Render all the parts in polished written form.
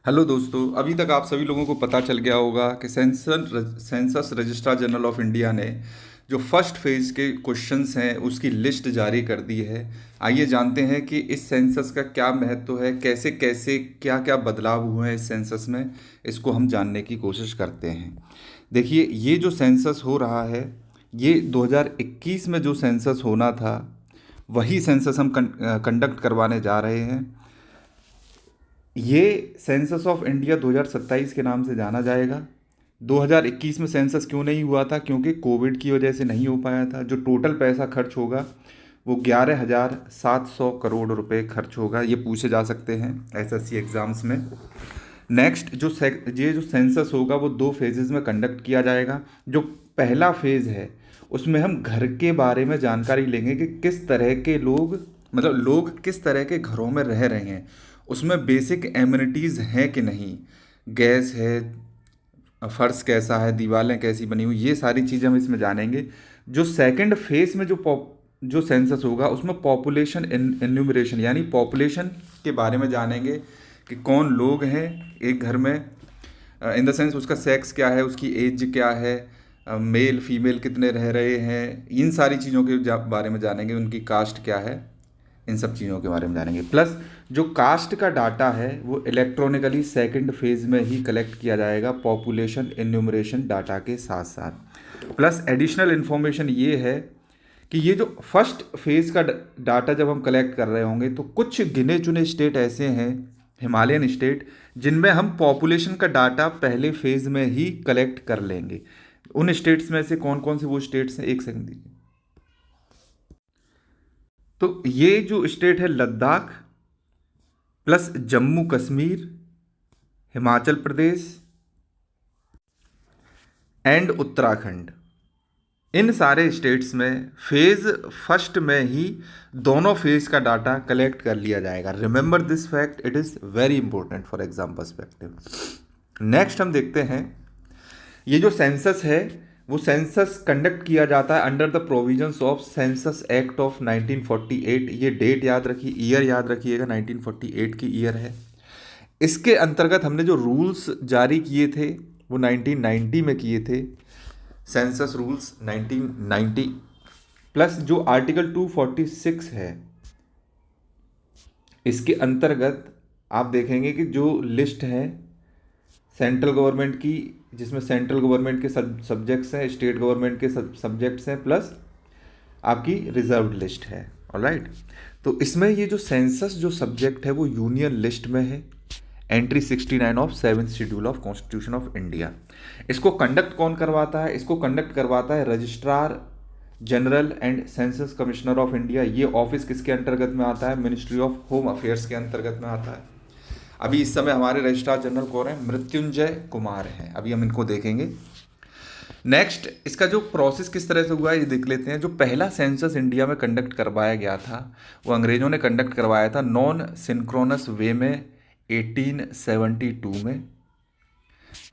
Hello दोस्तों, अभी तक आप सभी लोगों को पता चल गया होगा कि census registrar general of India ने जो फर्स्ट फेज़ के क्वेश्चंस हैं उसकी लिस्ट जारी कर दी है। आइए जानते हैं कि इस सेंसस का क्या महत्व है, कैसे कैसे क्या क्या बदलाव हुए हैं इस सेंसस में। इसको हम जानने की कोशिश करते हैं। देखिए, ये जो सेंसस हो रहा है, ये 2021 में जो सेंसस होना था वही सेंसस हम कंडक्ट करवाने जा रहे हैं। ये सेंसस ऑफ इंडिया 2027 के नाम से जाना जाएगा। 2021 में सेंसस क्यों नहीं हुआ था? क्योंकि कोविड की वजह से नहीं हो पाया था। जो टोटल पैसा खर्च होगा वो 11,700 करोड़ रुपए खर्च होगा। ये पूछे जा सकते हैं एसएससी एग्ज़ाम्स में। नेक्स्ट ये जो सेंसस होगा वो दो फेजेज़ में कंडक्ट किया जाएगा। जो पहला फेज़ है उसमें हम घर के बारे में जानकारी लेंगे कि किस तरह के लोग, मतलब लोग किस तरह के घरों में रह रहे हैं, उसमें बेसिक एमिनिटीज़ हैं कि नहीं, गैस है, फर्श कैसा है, दीवारें कैसी बनी हुई, ये सारी चीज़ें हम इसमें जानेंगे। जो सेकंड फेज में जो सेंसस होगा उसमें पॉपुलेशन एन्यूमरेशन यानी पॉपुलेशन के बारे में जानेंगे कि कौन लोग हैं एक घर में, इन द सेंस उसका सेक्स क्या है, उसकी एज क्या है, मेल फीमेल कितने रह रहे हैं, इन सारी चीज़ों के बारे में जानेंगे। उनकी कास्ट क्या है, इन सब चीज़ों के बारे में जानेंगे। प्लस जो कास्ट का डाटा है वो इलेक्ट्रॉनिकली सेकंड फेज़ में ही कलेक्ट किया जाएगा पॉपुलेशन एन्यूमरेशन डाटा के साथ साथ। प्लस एडिशनल इन्फॉर्मेशन ये है कि ये जो फर्स्ट फेज़ का डाटा जब हम कलेक्ट कर रहे होंगे तो कुछ गिने चुने स्टेट ऐसे हैं, हिमालयन स्टेट, जिनमें हम पॉपुलेशन का डाटा पहले फेज़ में ही कलेक्ट कर लेंगे। उन स्टेट्स में से कौन कौन से वो स्टेट्स हैं, एक सेकंड दीजिए। तो ये जो स्टेट है लद्दाख, प्लस जम्मू कश्मीर, हिमाचल प्रदेश एंड उत्तराखंड, इन सारे स्टेट्स में फेज़ फर्स्ट में ही दोनों फेज़ का डाटा कलेक्ट कर लिया जाएगा। Remember this fact, it is very important for exam perspective. Next हम देखते हैं, ये जो सेंसस है वो सेंसस कंडक्ट किया जाता है under the provisions of census act of 1948। ये डेट याद रखिए, ईयर याद रखिएगा, 1948 की ईयर है। इसके अंतर्गत हमने जो रूल्स जारी किए थे वो 1990 में किए थे, सेंसस रूल्स 1990। प्लस जो आर्टिकल 246 है इसके अंतर्गत आप देखेंगे कि जो लिस्ट है सेंट्रल गवर्नमेंट की, जिसमें सेंट्रल गवर्नमेंट के सब्जेक्ट्स हैं, स्टेट गवर्नमेंट के सब्जेक्ट्स हैं, प्लस आपकी रिजर्व लिस्ट है। ऑलराइट, तो इसमें ये जो सेंसस जो सब्जेक्ट है वो यूनियन लिस्ट में है, entry 69 of 7th schedule of constitution of India. इसको कंडक्ट कौन करवाता है? इसको कंडक्ट करवाता है registrar general and census commissioner of India. ये ऑफिस किसके अंतर्गत में आता है? मिनिस्ट्री ऑफ होम अफेयर्स के अंतर्गत में आता है। अभी इस समय हमारे रजिस्ट्रार जनरल कौन है? मृत्युंजय कुमार हैं। अभी हम इनको देखेंगे। नेक्स्ट, इसका जो प्रोसेस किस तरह से हुआ है ये देख लेते हैं। जो पहला सेंसस इंडिया में कंडक्ट करवाया गया था वो अंग्रेज़ों ने कंडक्ट करवाया था नॉन सिंक्रोनस वे में 1872 में।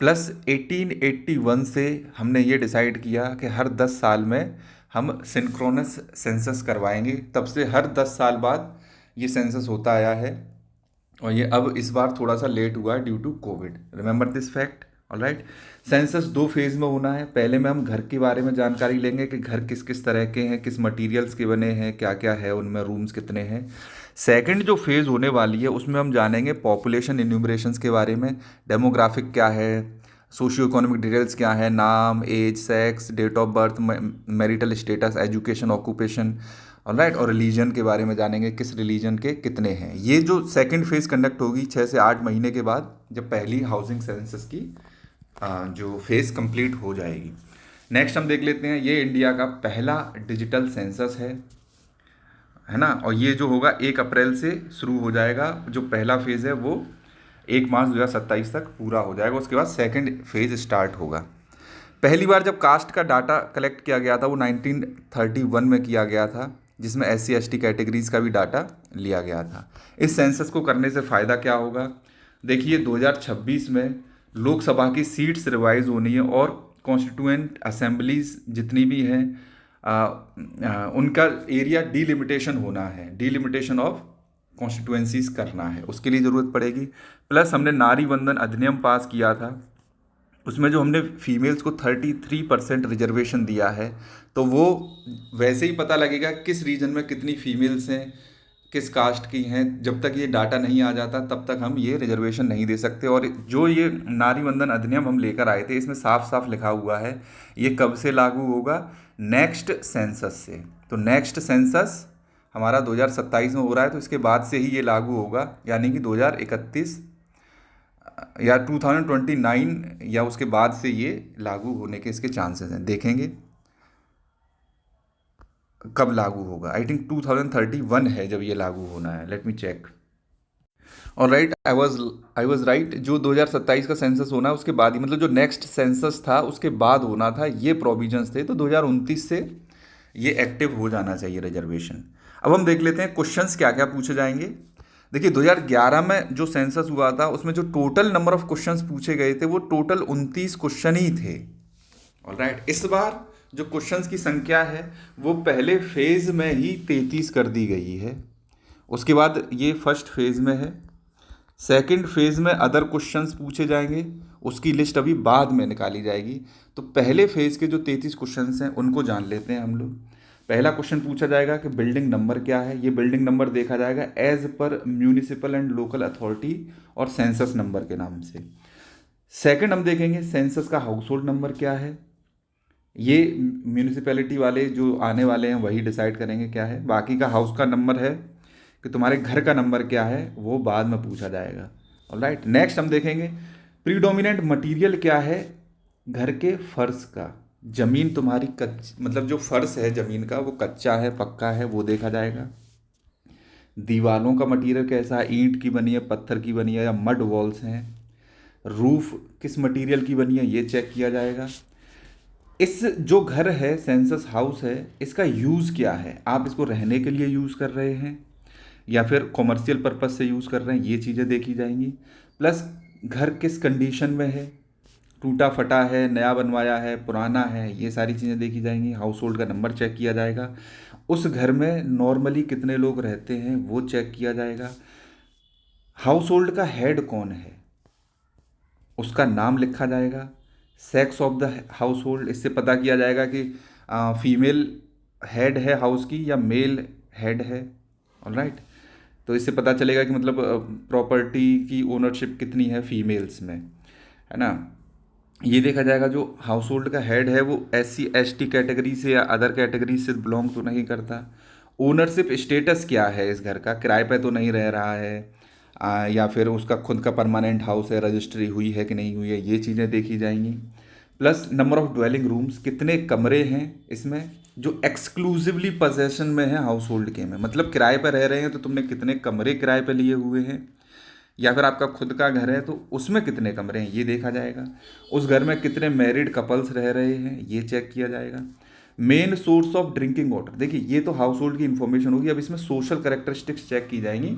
प्लस 1881 से हमने ये डिसाइड किया कि हर 10 साल में हम सिंक्रोनस सेंसस करवाएंगे। तब से हर 10 साल बाद ये सेंसस होता आया है, और ये अब इस बार थोड़ा सा लेट हुआ है due to COVID. Remember this fact. Alright, census दो फेज़ में होना है। पहले में हम घर के बारे में जानकारी लेंगे कि घर किस किस तरह के हैं, किस मटेरियल्स के बने हैं, क्या क्या है उनमें, रूम्स कितने हैं। सेकंड जो फेज़ होने वाली है उसमें हम जानेंगे पॉपुलेशन इन्यूमरेशंस के बारे में, डेमोग्राफिक क्या है, सोशियो इकोनॉमिक डिटेल्स क्या है, नाम, age, sex, date of birth, marital status, education, occupation, alright, और रिलीजन के बारे में जानेंगे, किस रिलीजन के कितने हैं। ये जो सेकंड फेज़ कंडक्ट होगी 6 से 8 महीने के बाद, जब पहली हाउसिंग सेंसस की जो फेज़ कंप्लीट हो जाएगी। नेक्स्ट हम देख लेते हैं, ये इंडिया का पहला डिजिटल सेंसस है ना, और ये जो होगा 1 अप्रैल से शुरू हो जाएगा। जो पहला फेज़ है वो 1 मार्च 2027 तक पूरा हो जाएगा। उसके बाद सेकंड फेज़ स्टार्ट होगा। पहली बार जब कास्ट का डाटा कलेक्ट किया गया था वो 1931 में किया गया था, जिसमें SC ST कैटेगरीज का भी डाटा लिया गया था। इस सेंसस को करने से फ़ायदा क्या होगा? देखिए, 2026 में लोकसभा की सीट्स रिवाइज होनी है, और कॉन्स्टिट्यूएंट असेंबलीज जितनी भी हैं उनका एरिया डीलिमिटेशन होना है, डीलिमिटेशन ऑफ कॉन्स्टिट्यूएंसीज करना है, उसके लिए ज़रूरत पड़ेगी। प्लस हमने नारी वंदन अधिनियम पास किया था, उसमें जो हमने फीमेल्स को 33% रिजर्वेशन दिया है, तो वो वैसे ही पता लगेगा किस रीजन में कितनी फीमेल्स हैं, किस कास्ट की हैं। जब तक ये डाटा नहीं आ जाता तब तक हम ये रिजर्वेशन नहीं दे सकते। और जो ये नारी वंदन अधिनियम हम लेकर आए थे, इसमें साफ साफ लिखा हुआ है ये कब से लागू होगा, नेक्स्ट सेंसस से। तो नेक्स्ट सेंसस हमारा 2027 में हो रहा है, तो इसके बाद से ही ये लागू होगा, यानी कि 2031 या 2029 या उसके बाद से ये लागू होने के इसके चांसेस हैं। देखेंगे कब लागू होगा। आई थिंक 2031 है जब ये लागू होना है। Let me check. और राइट, आई वॉज राइट। जो 2027 का सेंसस होना है उसके बाद ही, मतलब जो नेक्स्ट सेंसस था उसके बाद होना था, ये प्रोविजंस थे। तो 2029 से ये एक्टिव हो जाना चाहिए रिजर्वेशन। अब हम देख लेते हैं क्वेश्चंस क्या क्या पूछे जाएंगे। देखिए 2011 में जो सेंसस हुआ था उसमें जो टोटल नंबर ऑफ क्वेश्चंस पूछे गए थे वो टोटल 29 क्वेश्चन ही थे। ऑलराइट, इस बार जो क्वेश्चंस की संख्या है वो पहले फेज में ही 33 कर दी गई है। उसके बाद ये फर्स्ट फेज में है। सेकंड फेज में अदर क्वेश्चंस पूछे जाएंगे, उसकी लिस्ट अभी बाद में निकाली जाएगी। तो पहले फेज के जो 33 क्वेश्चंस हैं उनको जान लेते हैं हम लोग। पहला क्वेश्चन पूछा जाएगा कि बिल्डिंग नंबर क्या है। ये बिल्डिंग नंबर देखा जाएगा एज पर म्यूनिसिपल एंड लोकल अथॉरिटी और सेंसस नंबर के नाम से। सेकंड हम देखेंगे सेंसस का हाउस होल्ड नंबर क्या है। ये म्यूनिसिपैलिटी वाले जो आने वाले हैं वही डिसाइड करेंगे क्या है। बाकी का हाउस का नंबर है कि तुम्हारे घर का नंबर क्या है वो बाद में पूछा जाएगा। ऑलराइट, नेक्स्ट हम देखेंगे प्रीडोमिनेंट मटेरियल क्या है घर के फर्श का। जमीन तुम्हारी मतलब जो फर्श है जमीन का वो कच्चा है पक्का है वो देखा जाएगा। दीवालों का मटेरियल कैसा है, ईंट की बनी है, पत्थर की बनी है या मड वॉल्स हैं। रूफ किस मटेरियल की बनी है ये चेक किया जाएगा। इस जो घर है सेंसस हाउस है इसका यूज़ क्या है, आप इसको रहने के लिए यूज़ कर रहे हैं या फिर कॉमर्शियल पर्पज़ से यूज़ कर रहे हैं, ये चीज़ें देखी जाएंगी। प्लस घर किस कंडीशन में है, टूटा फटा है, नया बनवाया है, पुराना है, ये सारी चीज़ें देखी जाएंगी। हाउस होल्ड का नंबर चेक किया जाएगा। उस घर में नॉर्मली कितने लोग रहते हैं वो चेक किया जाएगा। हाउस होल्ड का हेड कौन है उसका नाम लिखा जाएगा। Sex of the house hold, इससे पता किया जाएगा कि फीमेल हेड है हाउस की या मेल हेड है। ऑलराइट, तो इससे पता चलेगा कि मतलब प्रॉपर्टी की ओनरशिप कितनी है फीमेल्स में, है ना। ये देखा जाएगा जो हाउस होल्ड का हेड है वो SC ST कैटेगरी से या अदर कैटेगरी से बिलोंग तो नहीं करता। ओनरशिप स्टेटस क्या है इस घर का, किराए पे तो नहीं रह रहा है या फिर उसका खुद का परमानेंट हाउस है, रजिस्ट्री हुई है कि नहीं हुई है, ये चीज़ें देखी जाएंगी। Plus number of dwelling rooms, कितने कमरे हैं इसमें जो एक्सक्लूसिवली पोजेशन में है हाउस होल्ड के में, मतलब किराए पर रह रहे हैं तो तुमने कितने कमरे किराए पर लिए हुए हैं, या फिर आपका खुद का घर है तो उसमें कितने कमरे हैं ये देखा जाएगा। उस घर में कितने मैरिड कपल्स रह रहे हैं ये चेक किया जाएगा। Main source of drinking water, देखिए ये तो हाउस होल्ड की इन्फॉर्मेशन होगी। अब इसमें सोशल करेक्टरिस्टिक्स चेक की जाएंगी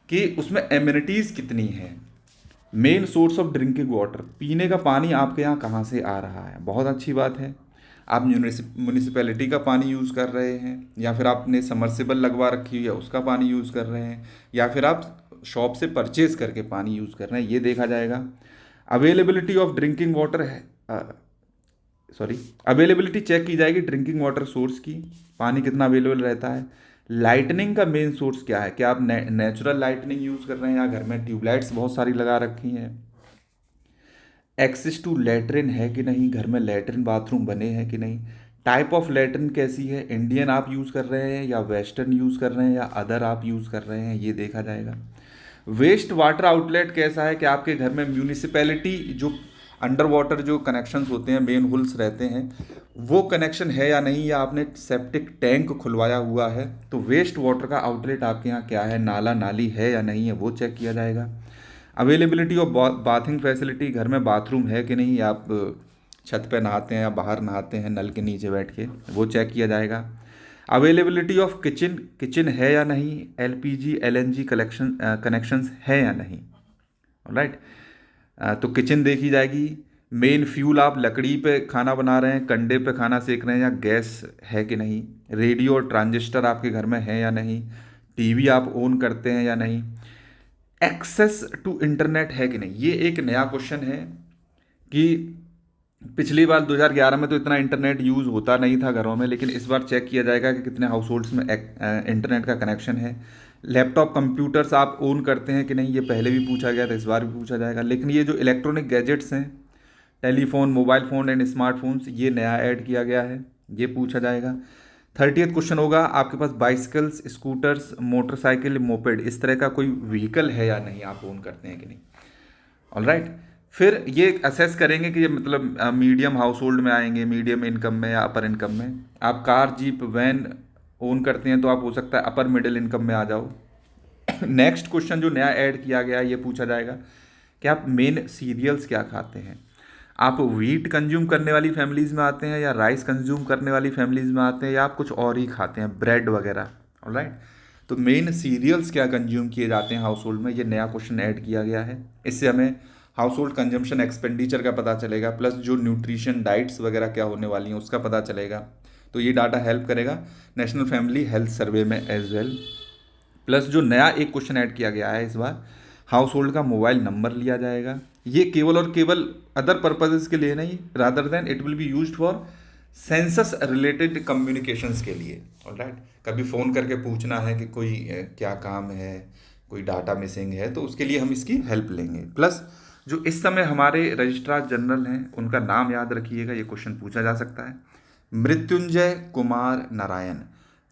कि उसमें एमिनिटीज़ कितनी है। Main source of drinking water, पीने का पानी आपके यहाँ कहाँ से आ रहा है, बहुत अच्छी बात है। आप म्यूनिसिपैलिटी का पानी यूज़ कर रहे हैं या फिर आपने समर्सिबल लगवा रखी हुई है उसका पानी यूज़ कर रहे हैं या फिर आप शॉप से परचेज करके पानी यूज़ कर रहे हैं, ये देखा जाएगा। अवेलेबिलिटी ऑफ ड्रिंकिंग वाटर है, अवेलेबिलिटी चेक की जाएगी ड्रिंकिंग वाटर सोर्स की, पानी कितना अवेलेबल रहता है। लाइटनिंग का मेन सोर्स क्या है, क्या आप नेचुरल लाइटनिंग यूज़ कर रहे हैं या घर में ट्यूबलाइट्स बहुत सारी लगा रखी हैं। एक्सेस टू लेटरिन है कि नहीं, घर में लेटरिन बाथरूम बने हैं कि नहीं। टाइप ऑफ लेटरिन कैसी है, इंडियन आप यूज़ कर रहे हैं या वेस्टर्न यूज़ कर रहे हैं या अदर आप यूज़ कर रहे हैं, ये देखा जाएगा। वेस्ट वाटर आउटलेट कैसा है कि आपके घर में म्यूनिसिपैलिटी जो अंडर वाटर जो कनेक्शंस होते हैं, मेन होल्स रहते हैं, वो कनेक्शन है या नहीं, या आपने सेप्टिक टैंक खुलवाया हुआ है। तो वेस्ट वाटर का आउटलेट आपके यहाँ क्या है, नाला नाली है या नहीं है वो चेक किया जाएगा। अवेलेबिलिटी ऑफ बाथिंग फैसिलिटी, घर में बाथरूम है कि नहीं, या आप छत पे नहाते हैं या बाहर नहाते हैं नल के नीचे बैठ के, वो चेक किया जाएगा। अवेलेबिलिटी ऑफ किचन, किचन है या नहीं, LPG LNG कनेक्शंस है या नहीं। राइट, तो किचन देखी जाएगी। मेन फ्यूल, आप लकड़ी पे खाना बना रहे हैं, कंडे पे खाना सेक रहे हैं या गैस है कि नहीं। रेडियो और ट्रांजिस्टर आपके घर में है या नहीं। टीवी आप ऑन करते हैं या नहीं, एक्सेस टू इंटरनेट है कि नहीं। ये एक नया क्वेश्चन है कि पिछली बार 2011 में तो इतना इंटरनेट यूज़ होता नहीं था घरों में, लेकिन इस बार चेक किया जाएगा कि कितने हाउस होल्ड्स में इंटरनेट का कनेक्शन है। लैपटॉप कंप्यूटर्स आप ओन करते हैं कि नहीं, ये पहले भी पूछा गया था, इस बार भी पूछा जाएगा। लेकिन ये जो इलेक्ट्रॉनिक गैजेट्स हैं, telephone, mobile phone and smartphones, ये नया ऐड किया गया है, ये पूछा जाएगा। 30th क्वेश्चन होगा आपके पास बाइसिकल्स, स्कूटर्स, मोटरसाइकिल, मोपेड, इस तरह का कोई व्हीकल है या नहीं, आप ओन करते हैं कि नहीं। ऑलराइट, फिर ये असेस करेंगे कि ये मतलब मीडियम हाउस होल्ड में आएंगे, मीडियम इनकम में या अपर इनकम में। आप कार, जीप, वैन ओन करते हैं तो आप हो सकता है अपर मिडिल इनकम में आ जाओ। नेक्स्ट क्वेश्चन जो नया ऐड किया गया है, ये पूछा जाएगा कि आप मेन सीरियल्स क्या खाते हैं। आप व्हीट कंज्यूम करने वाली फैमिलीज़ में आते हैं, या राइस कंज्यूम करने वाली फैमिलीज़ में आते हैं, या आप कुछ और ही खाते हैं, ब्रेड वगैरह। ऑलराइट, तो मेन सीरियल्स क्या कंज्यूम किए जाते हैं हाउस होल्ड में, ये नया क्वेश्चन ऐड किया गया है। इससे हमें हाउस होल्ड कंजम्पशन एक्सपेंडिचर का पता चलेगा, प्लस जो न्यूट्रिशन डाइट्स वगैरह क्या होने वाली हैं उसका पता चलेगा। तो ये डाटा हेल्प करेगा नेशनल फैमिली हेल्थ सर्वे में एज वेल। प्लस जो नया एक क्वेश्चन ऐड किया गया है इस बार, हाउस होल्ड का मोबाइल नंबर लिया जाएगा। ये केवल और केवल अदर पर्पजेस के लिए नहीं, rather than it will be used for census related communications के लिए। ऑलराइट, कभी फ़ोन करके पूछना है कि कोई क्या काम है, कोई डाटा मिसिंग है, तो उसके लिए हम इसकी हेल्प लेंगे। प्लस जो इस समय हमारे रजिस्ट्रार जनरल हैं, उनका नाम याद रखिएगा, ये क्वेश्चन पूछा जा सकता है। Mrityunjay Kumar Narayan,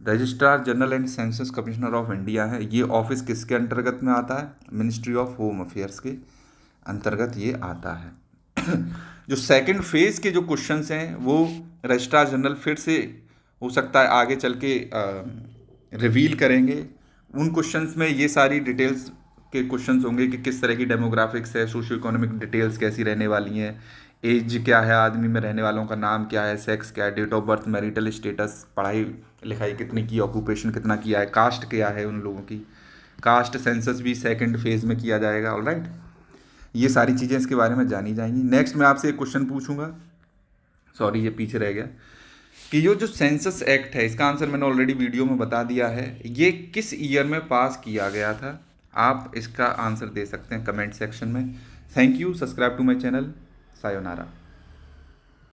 registrar general and census commissioner of India है। ये ऑफिस किसके अंतर्गत में आता है, मिनिस्ट्री ऑफ होम अफेयर्स के अंतर्गत ये आता है। जो सेकंड फेज के जो क्वेश्चंस हैं वो रजिस्ट्रार जनरल फिर से हो सकता है आगे चल के रिवील करेंगे। उन क्वेश्चंस में ये सारी डिटेल्स के क्वेश्चंस होंगे कि किस तरह की डेमोग्राफिक्स है, सोशियो इकोनॉमिक डिटेल्स कैसी रहने वाली हैं, एज क्या है, आदमी में रहने वालों का नाम क्या है, सेक्स क्या है, date of birth, marital status, पढ़ाई लिखाई कितनी की, ऑक्यूपेशन कितना किया है, कास्ट क्या है उन लोगों की, कास्ट सेंसस भी सेकंड फेज में किया जाएगा। ऑलराइट, ये सारी चीज़ें इसके बारे में जानी जाएंगी। नेक्स्ट मैं आपसे एक क्वेश्चन पूछूंगा, सॉरी ये पीछे रह गया, कि ये जो सेंसस एक्ट है, इसका आंसर मैंने ऑलरेडी वीडियो में बता दिया है। ये किस ईयर में पास किया गया था, आप इसका आंसर दे सकते हैं कमेंट सेक्शन में। Thank you, subscribe to my channel, sayonara.